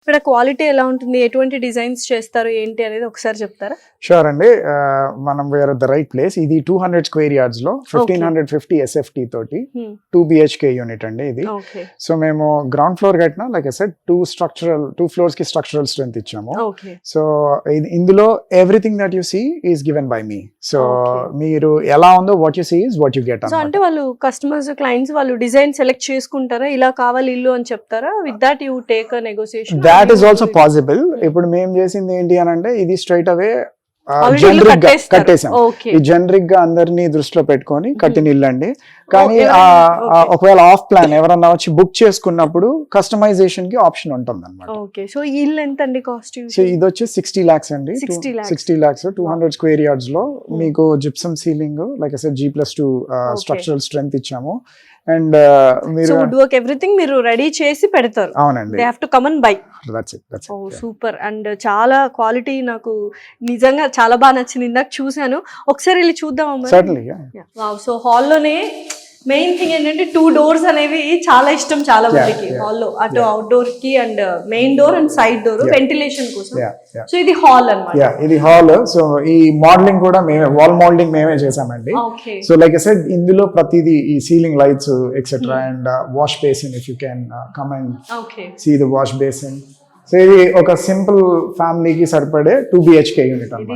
ఇక్కడ క్వాలిటీ ఎలా ఉంటుంది, ఎటువంటి డిజైన్స్ చేస్తారు ఏంటి అనేది ఒకసారి చెప్తారా? షూర్ అండి. మనం వేర్ ద రైట్ ప్లేస్. ఇది 200 స్క్వేర్ యార్డ్స్ లో 1550 SFT తోటి 2 BHK యూనిట్ అండి ఇది. సో మేము గ్రౌండ్ ఫ్లోర్ కట్టినా లైక్ ఐ సెడ్ 2 ఫ్లోర్స్ కి స్ట్రక్చరల్ స్ట్రెంత్ ఇచ్చాము. సో ఇందులో everything that you see is given by me. So మీరు ఎలా ఉందో what you see is what you get. అంటే వాళ్ళు కస్టమర్స్ క్లయింట్స్ వాళ్ళు డిజైన్ సెలెక్ట్ చేసుకుంటారా, ఇలా కావాలి ఇల్లు అని చెప్తారా? With that you take a negotiation. That is also possible. ఇప్పుడు మేము చేసింది ఏంటి అని అంటే ఇది స్ట్రైట్ అవే జనరిక్ గా కట్టేసాం. ఈ జనరిక్ గా అందరినీ దృష్టిలో పెట్టుకొని కట్టిన ఇల్లు అండి. కానీ ఒకవేళ ఆఫ్ ప్లాన్ ఎవరన్నా వచ్చి బుక్ చేసుకున్నప్పుడు కస్టమైజేషన్ కి ఆప్షన్ ఉంటుంది అనమాట. సో ఈ ఇల్లు ఎంత అండి కాస్ట్? సో ఇది వచ్చి 60 lakhs అండి. 60 lakhs 200 స్క్వేర్ యార్డ్స్ లో మీకు gypsum ceiling like I said G+2 structural strength ఇచ్చాము. అండ్ మీరు వుడ్ వర్క్ ఎవ్రీథింగ్ మీరు రెడీ చేసి పెడతారు. అవునండి. They have to come and buy. That's it. Oh super. And చాలా క్వాలిటీ నాకు నిజంగా చాలా బాగా నచ్చింది. ఇందాక చూసాను, ఒకసారి వెళ్ళి చూద్దాం. సర్టన్లీ. వావ్. సో హాల్లోనే మెయిన్ థింగ్ ఏంటంటే 2 doors అనేవి చాలా ఇష్టం చాలా మందికి హాల్లో, అటు అవుట్డోర్ కి and main door and side door ventilation కోసం. సో ఇది హాల్ అన్నమాట. ఇది హాల్. సో ఈ మోడలింగ్ కూడా మేమే, వాల్ మోల్డింగ్ మేమే చేసామండి. సో లైక్ ఐ సెడ్ ఇందులో ప్రతిదీ ఈ ceiling lights etcetera and wash basin, if you can come and see the wash basin. So ఇది ఒక సింపుల్ ఫ్యామిలీకి సరిపడే 2 BHK యూనిట్ అన్నమాట.